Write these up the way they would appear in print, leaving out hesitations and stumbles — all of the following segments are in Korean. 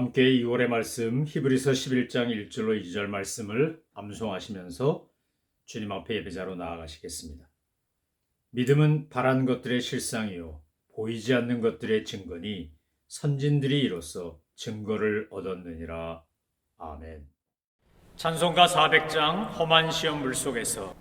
함께 2월의 말씀 히브리서 11장 1절로 2절 말씀을 암송하시면서 주님 앞에 예배자로 나아가시겠습니다. 믿음은 바란 것들의 실상이요 보이지 않는 것들의 증거니 선진들이 이로써 증거를 얻었느니라. 아멘. 찬송가 400장 험한 시험 물속에서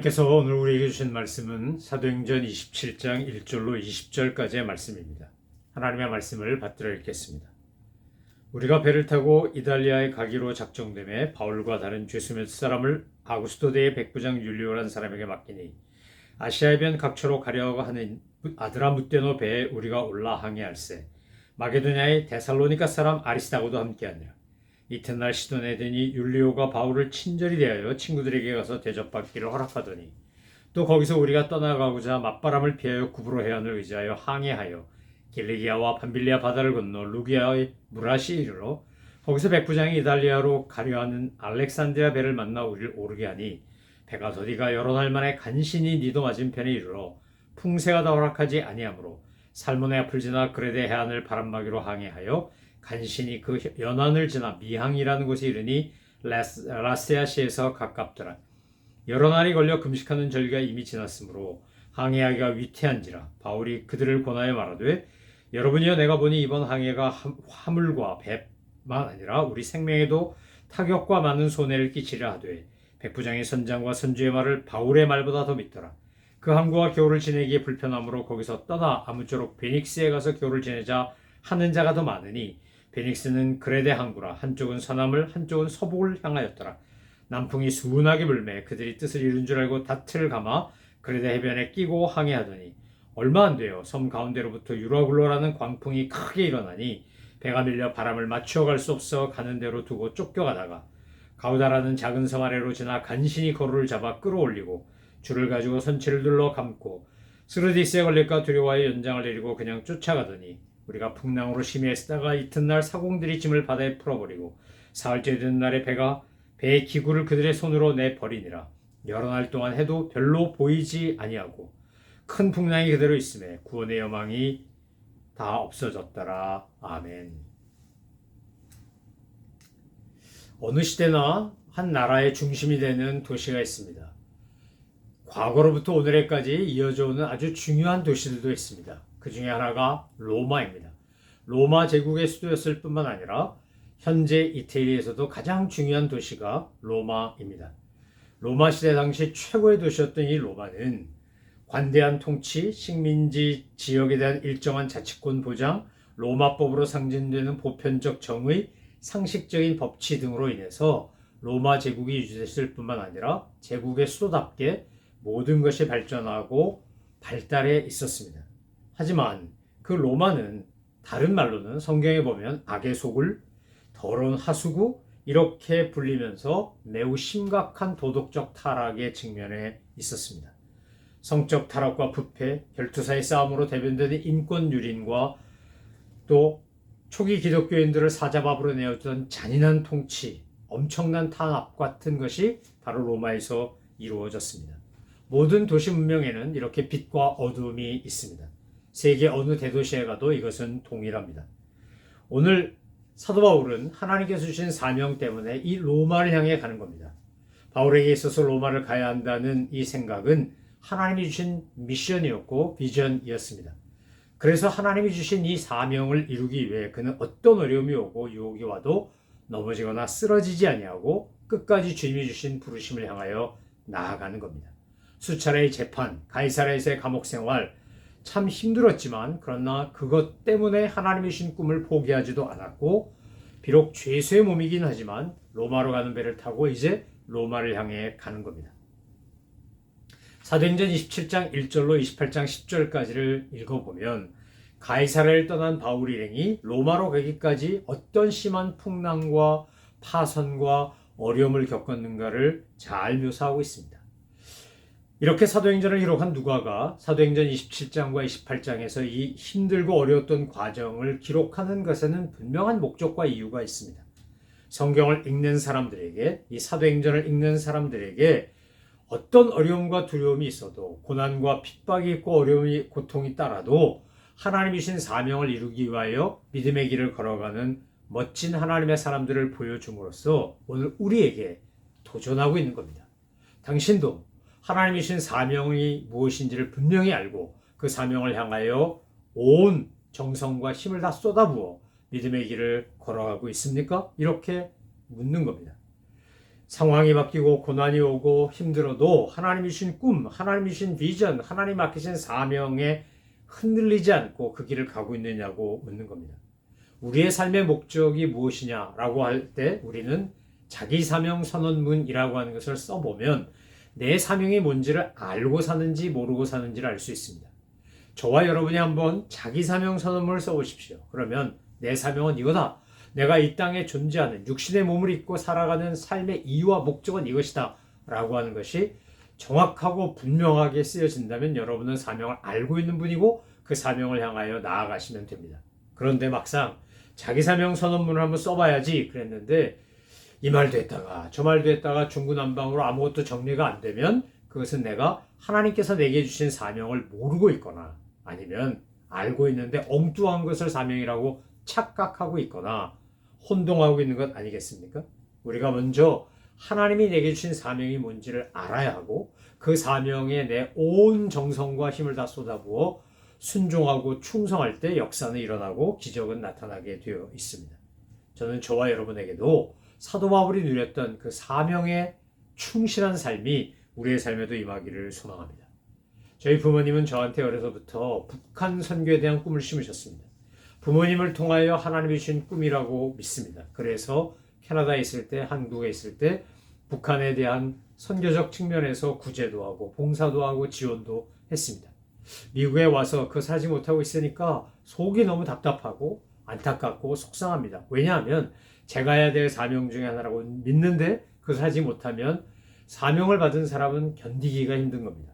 하나님께서 오늘 우리에게 주신 말씀은 사도행전 27장 1절로 20절까지의 말씀입니다. 하나님의 말씀을 받들어 읽겠습니다. 우리가 배를 타고 이달리아에 가기로 작정되매 바울과 다른 죄수 몇 사람을 아구스토대의 백부장 율리오라는 사람에게 맡기니 아시아의 변 각처로 가려고 하는 아드라무떼노 배에 우리가 올라 항해할세. 마게도냐의 데살로니가 사람 아리스다고도 함께하니라. 이튿날 시돈에 드니 율리오가 바울을 친절히 대하여 친구들에게 가서 대접받기를 허락하더니 또 거기서 우리가 떠나가고자 맞바람을 피하여 구브로 해안을 의지하여 항해하여 길리기아와 밤빌리아 바다를 건너 루기아의 무라시에 이르러 거기서 백부장이 이달리아로 가려하는 알렉산드리아 배를 만나 우리를 오르게 하니 배가 더디가 여러 날 만에 간신히 니도 맞은편에 이르러 풍세가 다 허락하지 아니하므로 살모네 앞을 지나 그레데 해안을 바람막이로 항해하여 간신히 그 연안을 지나 미항이라는 곳에 이르니 라세아시에서 가깝더라. 여러 날이 걸려 금식하는 절기가 이미 지났으므로 항해하기가 위태한지라. 바울이 그들을 권하여 말하되 여러분이여 내가 보니 이번 항해가 화물과 배만 아니라 우리 생명에도 타격과 많은 손해를 끼치려 하되 백부장의 선장과 선주의 말을 바울의 말보다 더 믿더라. 그 항구와 겨울을 지내기에 불편하므로 거기서 떠나 아무쪼록 베닉스에 가서 겨울을 지내자 하는 자가 더 많으니 베닉스는 그레데 항구라. 한쪽은 서남을 한쪽은 서북을 향하였더라. 남풍이 순하게 불매 그들이 뜻을 이룬 줄 알고 다트를 감아 그레데 해변에 끼고 항해하더니 얼마 안 되어 섬 가운데로부터 유라굴로라는 광풍이 크게 일어나니 배가 밀려 바람을 맞추어 갈 수 없어 가는 대로 두고 쫓겨가다가 가우다라는 작은 섬 아래로 지나 간신히 거루를 잡아 끌어올리고 줄을 가지고 선체를 눌러 감고 스르디스에 걸릴까 두려워하여 연장을 내리고 그냥 쫓아가더니 우리가 풍랑으로 심히 애쓰다가 이튿날 사공들이 짐을 바다에 풀어버리고 사흘째 되는 날에 배의 기구를 그들의 손으로 내버리니라. 여러 날 동안 해도 별로 보이지 아니하고 큰 풍랑이 그대로 있음에 구원의 여망이 다 없어졌더라. 아멘. 어느 시대나 한 나라의 중심이 되는 도시가 있습니다. 과거로부터 오늘에까지 이어져 오는 아주 중요한 도시들도 있습니다. 그 중에 하나가 로마입니다. 로마 제국의 수도였을 뿐만 아니라 현재 이태리에서도 가장 중요한 도시가 로마입니다. 로마 시대 당시 최고의 도시였던 이 로마는 관대한 통치, 식민지 지역에 대한 일정한 자치권 보장, 로마법으로 상징되는 보편적 정의, 상식적인 법치 등으로 인해서 로마 제국이 유지됐을 뿐만 아니라 제국의 수도답게 모든 것이 발전하고 발달해 있었습니다. 하지만 그 로마는 다른 말로는 성경에 보면 악의 소굴, 더러운 하수구 이렇게 불리면서 매우 심각한 도덕적 타락에 직면해 있었습니다. 성적 타락과 부패, 혈투사의 싸움으로 대변되는 인권 유린과 또 초기 기독교인들을 사자밥으로 내었던 잔인한 통치, 엄청난 탄압 같은 것이 바로 로마에서 이루어졌습니다. 모든 도시 문명에는 이렇게 빛과 어둠이 있습니다. 세계 어느 대도시에 가도 이것은 동일합니다. 오늘 사도 바울은 하나님께서 주신 사명 때문에 이 로마를 향해 가는 겁니다. 바울에게 있어서 로마를 가야 한다는 이 생각은 하나님이 주신 미션이었고 비전이었습니다. 그래서 하나님이 주신 이 사명을 이루기 위해 그는 어떤 어려움이 오고 유혹이 와도 넘어지거나 쓰러지지 아니하고 끝까지 주님이 주신 부르심을 향하여 나아가는 겁니다. 수차례의 재판, 가이사랴에서의 감옥 생활 참 힘들었지만 그러나 그것 때문에 하나님이 주신 꿈을 포기하지도 않았고 비록 죄수의 몸이긴 하지만 로마로 가는 배를 타고 이제 로마를 향해 가는 겁니다. 사도행전 27장 1절로 28장 10절까지를 읽어보면 가이사랴를 떠난 바울 일행이 로마로 가기까지 어떤 심한 풍랑과 파선과 어려움을 겪었는가를 잘 묘사하고 있습니다. 이렇게 사도행전을 기록한 누가가 사도행전 27장과 28장에서 이 힘들고 어려웠던 과정을 기록하는 것에는 분명한 목적과 이유가 있습니다. 성경을 읽는 사람들에게, 이 사도행전을 읽는 사람들에게 어떤 어려움과 두려움이 있어도 고난과 핍박이 있고 어려움이 고통이 따라도 하나님이 주신 사명을 이루기 위하여 믿음의 길을 걸어가는 멋진 하나님의 사람들을 보여줌으로써 오늘 우리에게 도전하고 있는 겁니다. 당신도 하나님이 주신 사명이 무엇인지를 분명히 알고 그 사명을 향하여 온 정성과 힘을 다 쏟아부어 믿음의 길을 걸어가고 있습니까? 이렇게 묻는 겁니다. 상황이 바뀌고 고난이 오고 힘들어도 하나님이 주신 꿈, 하나님이 주신 비전, 하나님 맡기신 사명에 흔들리지 않고 그 길을 가고 있느냐고 묻는 겁니다. 우리의 삶의 목적이 무엇이냐라고 할 때 우리는 자기 사명 선언문이라고 하는 것을 써보면 내 사명이 뭔지를 알고 사는지 모르고 사는지를 알 수 있습니다. 저와 여러분이 한번 자기 사명 선언문을 써보십시오. 그러면 내 사명은 이거다. 내가 이 땅에 존재하는 육신의 몸을 입고 살아가는 삶의 이유와 목적은 이것이다 라고 하는 것이 정확하고 분명하게 쓰여진다면 여러분은 사명을 알고 있는 분이고 그 사명을 향하여 나아가시면 됩니다. 그런데 막상 자기 사명 선언문을 한번 써봐야지 그랬는데 이 말도 했다가 저 말도 했다가 중구난방으로 아무것도 정리가 안 되면 그것은 내가 하나님께서 내게 주신 사명을 모르고 있거나 아니면 알고 있는데 엉뚱한 것을 사명이라고 착각하고 있거나 혼동하고 있는 것 아니겠습니까? 우리가 먼저 하나님이 내게 주신 사명이 뭔지를 알아야 하고 그 사명에 내 온 정성과 힘을 다 쏟아부어 순종하고 충성할 때 역사는 일어나고 기적은 나타나게 되어 있습니다. 저는 저와 여러분에게도 사도 바울이 누렸던 그 사명에 충실한 삶이 우리의 삶에도 임하기를 소망합니다. 저희 부모님은 저한테 어려서부터 북한 선교에 대한 꿈을 심으셨습니다. 부모님을 통하여 하나님이 주신 꿈이라고 믿습니다. 그래서 캐나다에 있을 때, 한국에 있을 때 북한에 대한 선교적 측면에서 구제도 하고 봉사도 하고 지원도 했습니다. 미국에 와서 그것을 하지 못하고 있으니까 속이 너무 답답하고 안타깝고 속상합니다. 왜냐하면 제가 해야 될 사명 중에 하나라고 믿는데 그것을 하지 못하면 사명을 받은 사람은 견디기가 힘든 겁니다.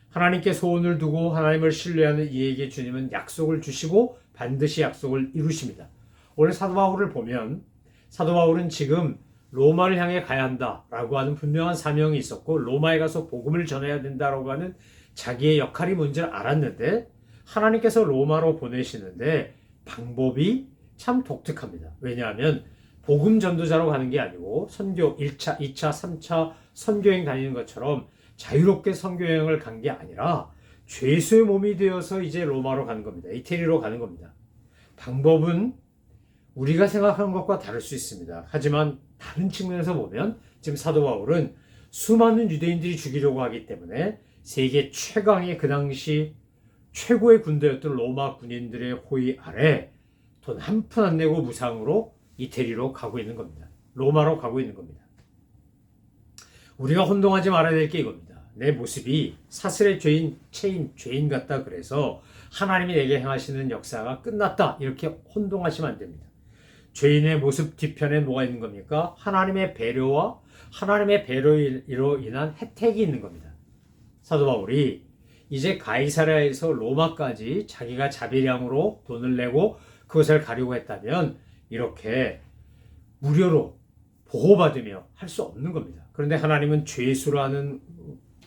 하나님께 소원을 두고 하나님을 신뢰하는 이에게 주님은 약속을 주시고 반드시 약속을 이루십니다. 오늘 사도 바울을 보면 사도 바울은 지금 로마를 향해 가야 한다라고 하는 분명한 사명이 있었고 로마에 가서 복음을 전해야 된다라고 하는 자기의 역할이 뭔지를 알았는데 하나님께서 로마로 보내시는데 방법이 참 독특합니다. 왜냐하면 복음 전도자로 가는 게 아니고 선교 1차, 2차, 3차 선교행 다니는 것처럼 자유롭게 선교행을 간 게 아니라 죄수의 몸이 되어서 이제 로마로 가는 겁니다. 이태리로 가는 겁니다. 방법은 우리가 생각하는 것과 다를 수 있습니다. 하지만 다른 측면에서 보면 지금 사도 바울은 수많은 유대인들이 죽이려고 하기 때문에 세계 최강의 그 당시 최고의 군대였던 로마 군인들의 호위 아래 돈 한 푼 안 내고 무상으로 이태리로 가고 있는 겁니다. 로마로 가고 있는 겁니다. 우리가 혼동하지 말아야 될 게 이겁니다. 내 모습이 사슬의 죄인 같다 그래서 하나님이 내게 행하시는 역사가 끝났다 이렇게 혼동하시면 안 됩니다. 죄인의 모습 뒤편에 뭐가 있는 겁니까? 하나님의 배려와 하나님의 배려로 인한 혜택이 있는 겁니다. 사도 바울이 이제 가이사랴에서 로마까지 자기가 자비량으로 돈을 내고 그것을 가려고 했다면 이렇게 무료로 보호받으며 할 수 없는 겁니다. 그런데 하나님은 죄수라는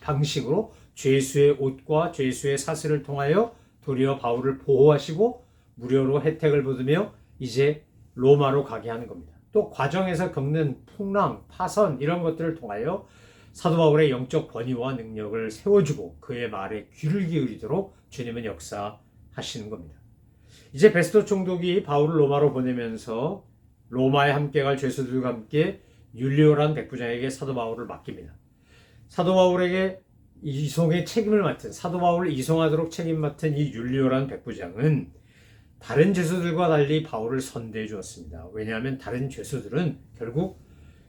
방식으로 죄수의 옷과 죄수의 사슬을 통하여 도리어 바울을 보호하시고 무료로 혜택을 받으며 이제 로마로 가게 하는 겁니다. 또 과정에서 겪는 풍랑, 파선 이런 것들을 통하여 사도 바울의 영적 권위와 능력을 세워주고 그의 말에 귀를 기울이도록 주님은 역사하시는 겁니다. 이제 베스토 총독이 바울을 로마로 보내면서 로마에 함께 갈 죄수들과 함께 율리오란 백부장에게 사도 바울을 맡깁니다. 사도 바울에게 이송의 책임을 맡은 사도 바울을 이송하도록 책임 맡은 이 율리오란 백부장은 다른 죄수들과 달리 바울을 선대해 주었습니다. 왜냐하면 다른 죄수들은 결국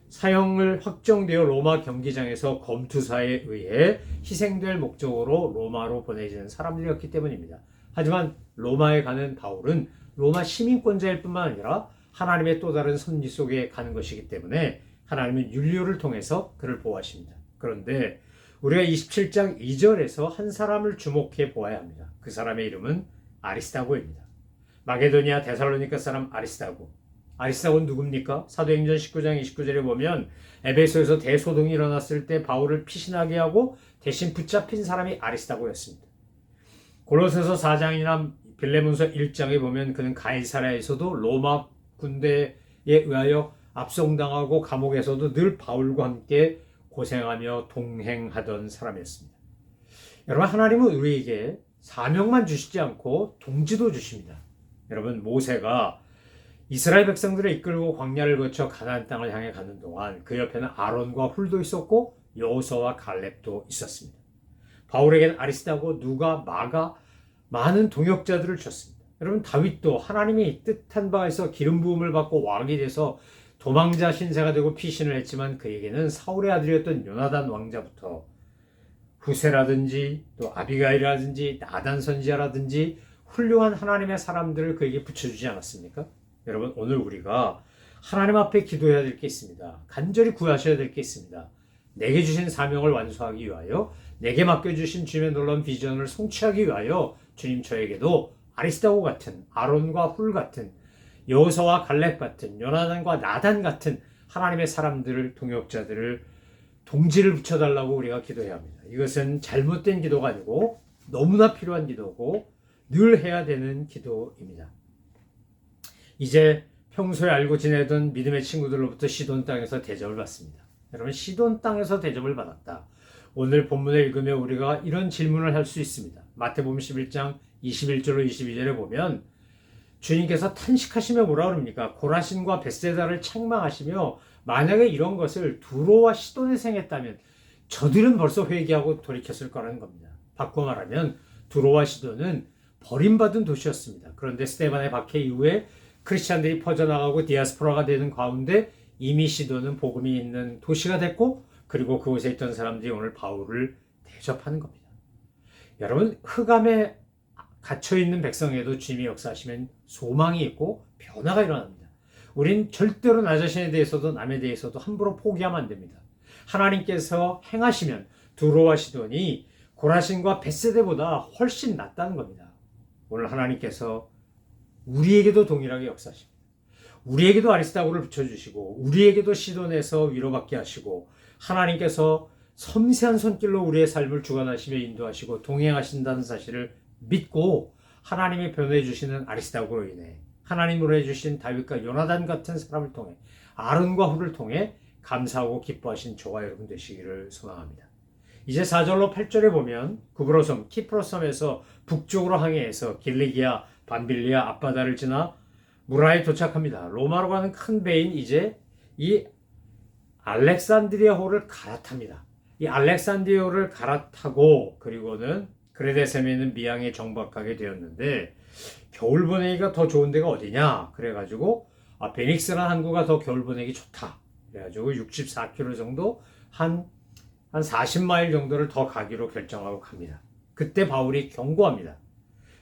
사형을 확정되어 로마 경기장에서 검투사에 의해 희생될 목적으로 로마로 보내지는 사람들이었기 때문입니다. 하지만 로마에 가는 바울은 로마 시민권자일 뿐만 아니라 하나님의 또 다른 섭리 속에 가는 것이기 때문에 하나님은 율리오를 통해서 그를 보호하십니다. 그런데 우리가 27장 2절에서 한 사람을 주목해 보아야 합니다. 그 사람의 이름은 아리스다고입니다. 마게도니아 데살로니가 사람 아리스다고. 아리스다고는 누굽니까? 사도행전 19장 29절에 보면 에베소에서 대소동이 일어났을 때 바울을 피신하게 하고 대신 붙잡힌 사람이 아리스다고였습니다. 골로새서 4장이나 빌레몬서 1장에 보면 그는 가이사랴에서도 로마 군대에 의하여 압송당하고 감옥에서도 늘 바울과 함께 고생하며 동행하던 사람이었습니다. 여러분, 하나님은 우리에게 사명만 주시지 않고 동지도 주십니다. 여러분, 모세가 이스라엘 백성들을 이끌고 광야를 거쳐 가나안 땅을 향해 가는 동안 그 옆에는 아론과 훌도 있었고 여호수아와 갈렙도 있었습니다. 바울에게는 아리스다고 누가 마가 많은 동역자들을 주셨습니다. 여러분, 다윗도 하나님이 뜻한 바에서 기름 부음을 받고 왕이 돼서 도망자 신세가 되고 피신을 했지만 그에게는 사울의 아들이었던 요나단 왕자부터 후세라든지 또 아비가일이라든지 나단 선지자라든지 훌륭한 하나님의 사람들을 그에게 붙여주지 않았습니까? 여러분, 오늘 우리가 하나님 앞에 기도해야 될 게 있습니다. 간절히 구하셔야 될 게 있습니다. 내게 주신 사명을 완수하기 위하여, 내게 맡겨주신 주님의 놀라운 비전을 성취하기 위하여 주님 저에게도 아리스다고 같은, 아론과 훌 같은, 여호수아와 갈렙 같은, 요나단과 나단 같은 하나님의 사람들을, 동역자들을, 동지를 붙여달라고 우리가 기도해야 합니다. 이것은 잘못된 기도가 아니고 너무나 필요한 기도고 늘 해야 되는 기도입니다. 이제 평소에 알고 지내던 믿음의 친구들로부터 시돈 땅에서 대접을 받습니다. 여러분, 시돈 땅에서 대접을 받았다. 오늘 본문을 읽으며 우리가 이런 질문을 할 수 있습니다. 마태복음 11장 21절로 22절에 보면 주님께서 탄식하시며 뭐라 그럽니까? 고라신과 벳세다를 책망하시며 만약에 이런 것을 두로와 시돈에서 행했다면 저들은 벌써 회개하고 돌이켰을 거라는 겁니다. 바꿔 말하면 두로와 시돈은 버림받은 도시였습니다. 그런데 스데반의 박해 이후에 크리스찬들이 퍼져나가고 디아스포라가 되는 가운데 이미 시돈은 복음이 있는 도시가 됐고 그리고 그곳에 있던 사람들이 오늘 바울을 대접하는 겁니다. 여러분, 흑암에 갇혀있는 백성에도 주님이 역사하시면 소망이 있고 변화가 일어납니다. 우린 절대로 나 자신에 대해서도 남에 대해서도 함부로 포기하면 안 됩니다. 하나님께서 행하시면 두로와 시돈이 고라신과 벳세다보다 훨씬 낫다는 겁니다. 오늘 하나님께서 우리에게도 동일하게 역사하십니다. 우리에게도 아리스다고를 붙여주시고 우리에게도 시돈에서 위로받게 하시고 하나님께서 섬세한 손길로 우리의 삶을 주관하시며 인도하시고 동행하신다는 사실을 믿고 하나님이 변해 주시는 아리스다고로 인해 하나님으로 해주신 다윗과 요나단 같은 사람을 통해 아론과 훌을 통해 감사하고 기뻐하신 저와 여러분 되시기를 소망합니다. 이제 4절로 8절에 보면 구브로섬 키프로섬에서 북쪽으로 항해해서 길리기아 반빌리아 앞바다를 지나 무라에 도착합니다. 로마로 가는 큰 배인 이제 이 알렉산드리아호를 갈아탑니다. 이 알렉산드리아호를 갈아타고 그리고는 그레데셈에 있는 미항에 정박하게 되었는데 겨울 보내기가 더 좋은 데가 어디냐? 그래가지고 베닉스라는 항구가 더 겨울 보내기 좋다. 그래가지고 64km 정도 한 40마일 정도를 더 가기로 결정하고 갑니다. 그때 바울이 경고합니다.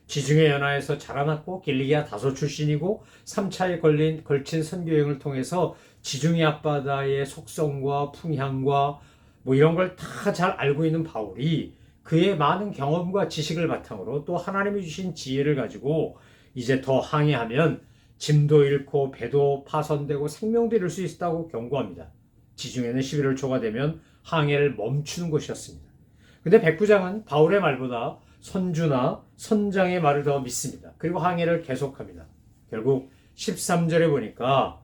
지중해 연화에서 자라났고 길리기아 다소 출신이고 3차에 걸친 선교여행을 통해서 지중해 앞바다의 속성과 풍향과 뭐 이런 걸 다 잘 알고 있는 바울이 그의 많은 경험과 지식을 바탕으로 또 하나님이 주신 지혜를 가지고 이제 더 항해하면 짐도 잃고 배도 파손되고 생명도 잃을 수 있다고 경고합니다. 지중해는 11월 초가 되면 항해를 멈추는 것이었습니다. 근데 백부장은 바울의 말보다 선주나 선장의 말을 더 믿습니다. 그리고 항해를 계속합니다. 결국 13절에 보니까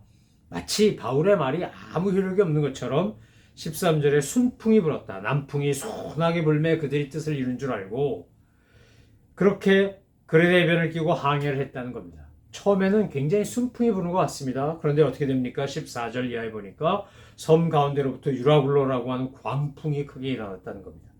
마치 바울의 말이 아무 효력이 없는 것처럼 13절에 순풍이 불었다. 남풍이 순하게 불매 그들이 뜻을 이룬 줄 알고 그렇게 그레데변을 끼고 항해를 했다는 겁니다. 처음에는 굉장히 순풍이 부는 것 같습니다. 그런데 어떻게 됩니까? 14절 이하에 보니까 섬 가운데로부터 유라굴로라고 하는 광풍이 크게 일어났다는 겁니다.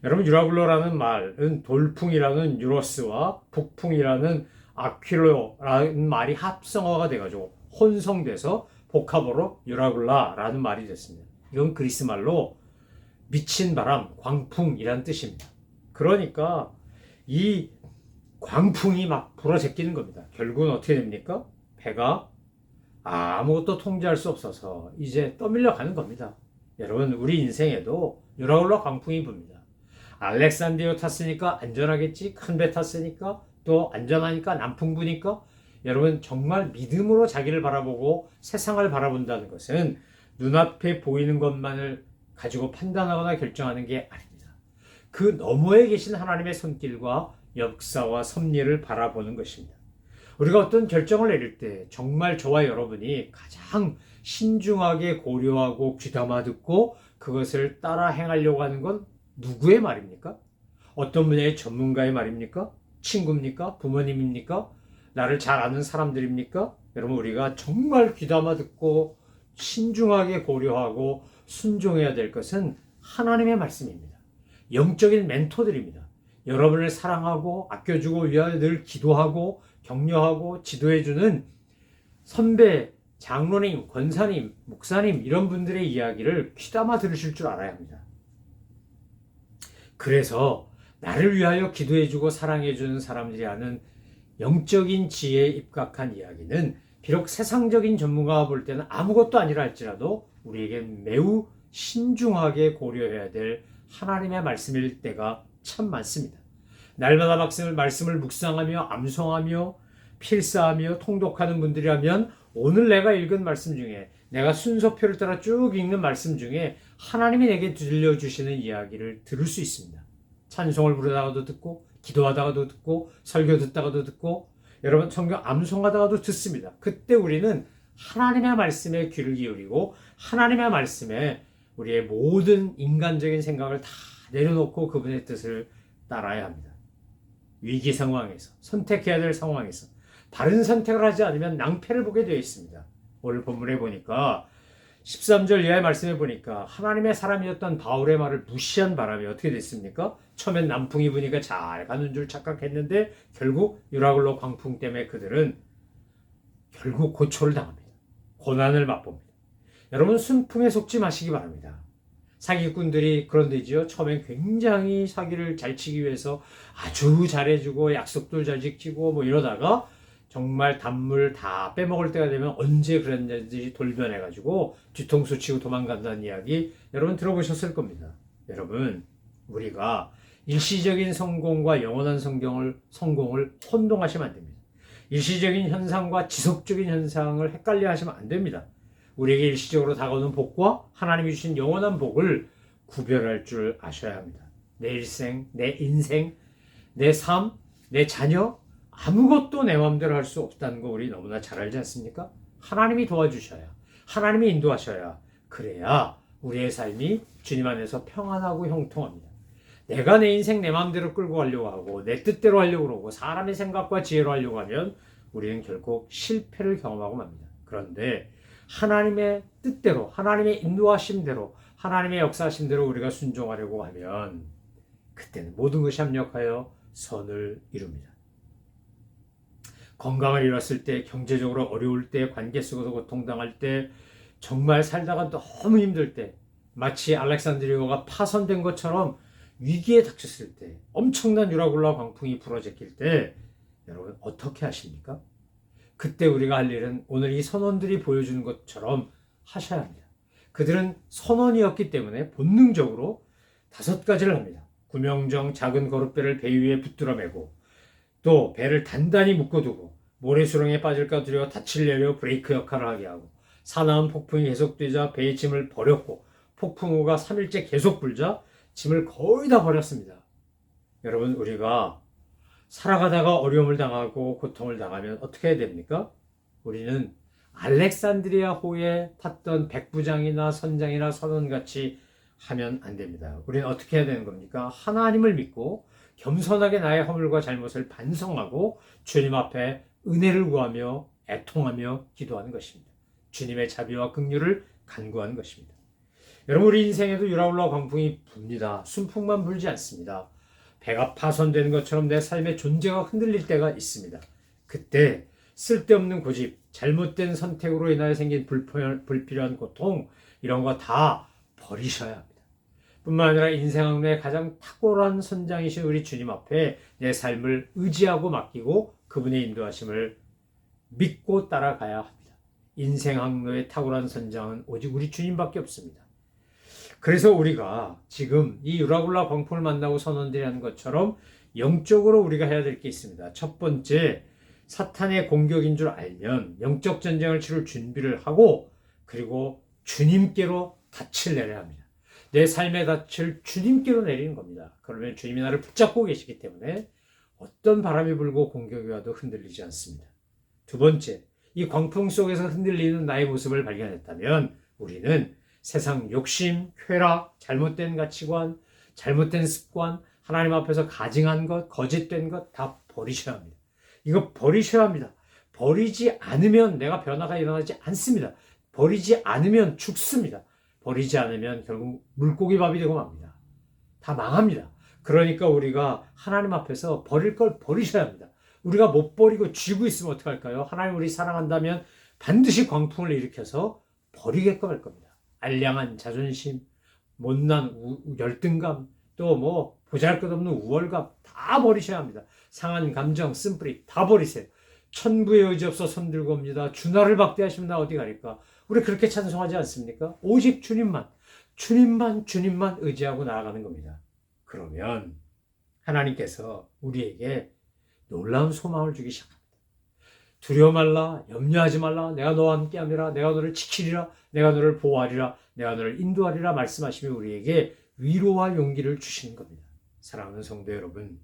여러분 유라굴로라는 말은 돌풍이라는 유로스와 북풍이라는 아퀴로라는 말이 합성어가 돼가지고 혼성돼서 복합어로 유라굴라라는 말이 됐습니다. 이건 그리스 말로 미친 바람, 광풍이란 뜻입니다. 그러니까 이 광풍이 막 불어제끼는 겁니다. 결국은 어떻게 됩니까? 배가 아무것도 통제할 수 없어서 이제 떠밀려 가는 겁니다. 여러분 우리 인생에도 유라굴라 광풍이 붑니다. 알렉산드리아 탔으니까 안전하겠지, 큰 배 탔으니까 또 안전하니까 남풍 부니까 여러분 정말 믿음으로 자기를 바라보고 세상을 바라본다는 것은 눈앞에 보이는 것만을 가지고 판단하거나 결정하는 게 아닙니다. 그 너머에 계신 하나님의 손길과 역사와 섭리를 바라보는 것입니다. 우리가 어떤 결정을 내릴 때 정말 저와 여러분이 가장 신중하게 고려하고 귀담아 듣고 그것을 따라 행하려고 하는 건 누구의 말입니까? 어떤 분야의 전문가의 말입니까? 친구입니까? 부모님입니까? 나를 잘 아는 사람들입니까? 여러분 우리가 정말 귀담아 듣고 신중하게 고려하고 순종해야 될 것은 하나님의 말씀입니다. 영적인 멘토들입니다. 여러분을 사랑하고 아껴주고 위하여 늘 기도하고 격려하고 지도해주는 선배, 장로님, 권사님, 목사님 이런 분들의 이야기를 귀담아 들으실 줄 알아야 합니다. 그래서 나를 위하여 기도해주고 사랑해주는 사람들이 하는 영적인 지혜에 입각한 이야기는 비록 세상적인 전문가가 볼 때는 아무것도 아니라 할지라도 우리에겐 매우 신중하게 고려해야 될 하나님의 말씀일 때가 참 많습니다. 날마다 말씀을 묵상하며 암송하며 필사하며 통독하는 분들이라면 오늘 내가 읽은 말씀 중에 내가 순서표를 따라 쭉 읽는 말씀 중에 하나님이 내게 들려주시는 이야기를 들을 수 있습니다. 찬송을 부르다가도 듣고 기도하다가도 듣고 설교 듣다가도 듣고 여러분 성경 암송하다가도 듣습니다. 그때 우리는 하나님의 말씀에 귀를 기울이고 하나님의 말씀에 우리의 모든 인간적인 생각을 다 내려놓고 그분의 뜻을 따라야 합니다. 위기 상황에서 선택해야 될 상황에서 바른 선택을 하지 않으면 낭패를 보게 되어 있습니다. 오늘 본문에 보니까 13절 이하의 말씀에 보니까 하나님의 사람이었던 바울의 말을 무시한 바람에 어떻게 됐습니까? 처음엔 남풍이 부니까 잘 가는 줄 착각했는데 결국 유라굴로 광풍 때문에 그들은 결국 고초를 당합니다. 고난을 맛봅니다. 여러분 순풍에 속지 마시기 바랍니다. 사기꾼들이 그런데지요. 처음엔 굉장히 사기를 잘 치기 위해서 아주 잘해주고 약속도 잘 지키고 뭐 이러다가 정말 단물 다 빼먹을 때가 되면 언제 그랬는지 돌변해가지고 뒤통수 치고 도망간다는 이야기 여러분 들어보셨을 겁니다. 여러분 우리가 일시적인 성공과 영원한 성공을 혼동하시면 안 됩니다. 일시적인 현상과 지속적인 현상을 헷갈려 하시면 안 됩니다. 우리에게 일시적으로 다가오는 복과 하나님이 주신 영원한 복을 구별할 줄 아셔야 합니다. 내 일생, 내 인생, 내 삶, 내 자녀 아무것도 내 마음대로 할 수 없다는 거 우리 너무나 잘 알지 않습니까? 하나님이 도와주셔야, 하나님이 인도하셔야, 그래야 우리의 삶이 주님 안에서 평안하고 형통합니다. 내가 내 인생 내 마음대로 끌고 가려고 하고 내 뜻대로 하려고 그러고 사람의 생각과 지혜로 하려고 하면 우리는 결국 실패를 경험하고 맙니다. 그런데 하나님의 뜻대로, 하나님의 인도하심대로, 하나님의 역사하심대로 우리가 순종하려고 하면 그때는 모든 것이 합력하여 선을 이룹니다. 건강을 잃었을 때, 경제적으로 어려울 때, 관계 속에서 고통당할 때, 정말 살다가 너무 힘들 때, 마치 알렉산드리아가 파손된 것처럼 위기에 닥쳤을 때, 엄청난 유라굴라 광풍이 불어제낄 때 여러분 어떻게 하십니까? 그때 우리가 할 일은 오늘 이 선원들이 보여주는 것처럼 하셔야 합니다. 그들은 선원이었기 때문에 본능적으로 5가지를 합니다. 구명정 작은 거룻배를 배 위에 붙들어 매고, 또 배를 단단히 묶어두고 모래수렁에 빠질까 두려워 닻을 내려 브레이크 역할을 하게 하고, 사나운 폭풍이 계속되자 배의 짐을 버렸고 폭풍우가 3일째 계속 불자 짐을 거의 다 버렸습니다. 여러분, 우리가 살아가다가 어려움을 당하고 고통을 당하면 어떻게 해야 됩니까? 우리는 알렉산드리아 호에 탔던 백부장이나 선장이나 선원같이 하면 안 됩니다. 우리는 어떻게 해야 되는 겁니까? 하나님을 믿고 겸손하게 나의 허물과 잘못을 반성하고 주님 앞에 은혜를 구하며 애통하며 기도하는 것입니다. 주님의 자비와 긍휼을 간구하는 것입니다. 여러분, 우리 인생에도 유라굴라 광풍이 붑니다. 순풍만 불지 않습니다. 배가 파손되는 것처럼 내 삶의 존재가 흔들릴 때가 있습니다. 그때 쓸데없는 고집, 잘못된 선택으로 인하여 생긴 불필요한 고통, 이런 거 다 버리셔야 합니다. 뿐만 아니라 인생 항로의 가장 탁월한 선장이신 우리 주님 앞에 내 삶을 의지하고 맡기고 그분의 인도하심을 믿고 따라가야 합니다. 인생 항로의 탁월한 선장은 오직 우리 주님밖에 없습니다. 그래서 우리가 지금 이 유라굴라 광풍을 만나고 선원들이 하는 것처럼 영적으로 우리가 해야 될 게 있습니다. 첫 번째, 사탄의 공격인 줄 알면 영적 전쟁을 치를 준비를 하고, 그리고 주님께로 닻을 내려야 합니다. 내 삶의 닻을 주님께로 내리는 겁니다. 그러면 주님이 나를 붙잡고 계시기 때문에 어떤 바람이 불고 공격이 와도 흔들리지 않습니다. 두 번째, 이 광풍 속에서 흔들리는 나의 모습을 발견했다면 우리는 세상 욕심, 쾌락, 잘못된 가치관, 잘못된 습관, 하나님 앞에서 가증한 것, 거짓된 것 다 버리셔야 합니다. 이거 버리셔야 합니다. 버리지 않으면 내가 변화가 일어나지 않습니다. 버리지 않으면 죽습니다. 버리지 않으면 결국 물고기 밥이 되고 맙니다. 다 망합니다. 그러니까 우리가 하나님 앞에서 버릴 걸 버리셔야 합니다. 우리가 못 버리고 쥐고 있으면 어떡할까요? 하나님 우리 사랑한다면 반드시 광풍을 일으켜서 버리게끔 할 겁니다. 알량한 자존심, 못난 열등감, 또 보잘것없는 우월감 다 버리셔야 합니다. 상한 감정, 쓴뿌리 다 버리세요. 천부의 의지 없어 손들고 옵니다. 주나를 박대하시면 나 어디 가릴까? 우리 그렇게 찬송하지 않습니까? 오직 주님만 의지하고 나아가는 겁니다. 그러면 하나님께서 우리에게 놀라운 소망을 주기 시작합니다. 두려워 말라, 염려하지 말라, 내가 너와 함께함이라, 내가 너를 지키리라, 내가 너를 보호하리라, 내가 너를 인도하리라 말씀하시며 우리에게 위로와 용기를 주시는 겁니다. 사랑하는 성도 여러분,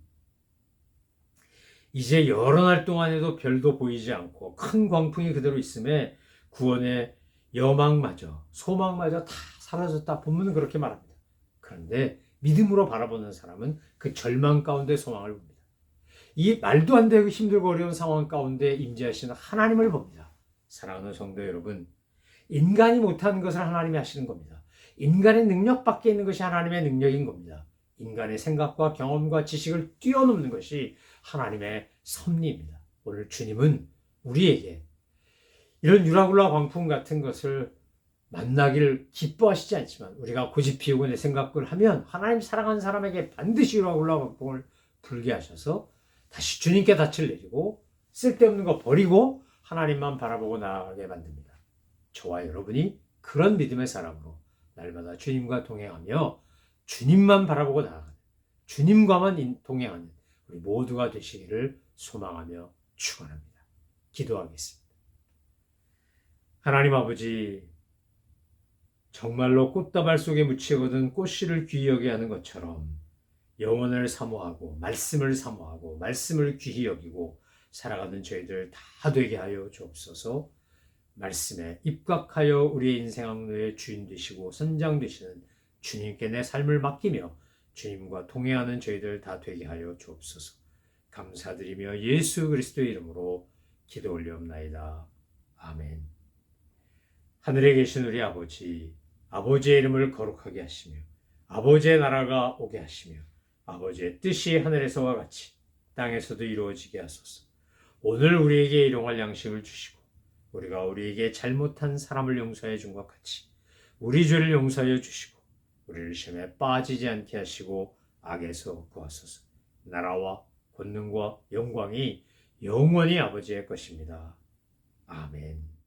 이제 여러 날 동안에도 별도 보이지 않고 큰 광풍이 그대로 있음에 구원의 여망마저, 소망마저 다 사라졌다. 본문은 그렇게 말합니다. 그런데 믿음으로 바라보는 사람은 그 절망 가운데 소망을 봅니다. 이 말도 안 되고 힘들고 어려운 상황 가운데 임재하시는 하나님을 봅니다. 사랑하는 성도 여러분, 인간이 못하는 것을 하나님이 하시는 겁니다. 인간의 능력 밖에 있는 것이 하나님의 능력인 겁니다. 인간의 생각과 경험과 지식을 뛰어넘는 것이 하나님의 섭리입니다. 오늘 주님은 우리에게 이런 유라굴라 광풍 같은 것을 만나기를 기뻐하시지 않지만 우리가 고집 피우고 내 생각을 하면 하나님 사랑하는 사람에게 반드시 유라굴라 광풍을 불게 하셔서 다시 주님께 닻을 내리고 쓸데없는 거 버리고 하나님만 바라보고 나아가게 만듭니다. 저와 여러분이 그런 믿음의 사람으로 날마다 주님과 동행하며 주님만 바라보고 나아가는, 주님과만 동행하는 우리 모두가 되시기를 소망하며 축원합니다. 기도하겠습니다. 하나님 아버지, 정말로 꽃다발 속에 묻히거든 꽃씨를 귀히 여겨 하는 것처럼 영혼을 사모하고 말씀을 귀히 여기고 살아가는 저희들 다 되게 하여 주옵소서. 말씀에 입각하여 우리의 인생 항로의 주인 되시고 선장 되시는 주님께 내 삶을 맡기며 주님과 동행하는 저희들 다 되게 하여 주옵소서. 감사드리며 예수 그리스도의 이름으로 기도 올리옵나이다. 아멘. 하늘에 계신 우리 아버지, 아버지의 이름을 거룩하게 하시며 아버지의 나라가 오게 하시며 아버지의 뜻이 하늘에서와 같이 땅에서도 이루어지게 하소서. 오늘 우리에게 일용할 양식을 주시고 우리가 우리에게 잘못한 사람을 용서해 준 것 같이 우리 죄를 용서하여 주시고 우리를 시험에 빠지지 않게 하시고 악에서 구하소서. 나라와 권능과 영광이 영원히 아버지의 것입니다. 아멘.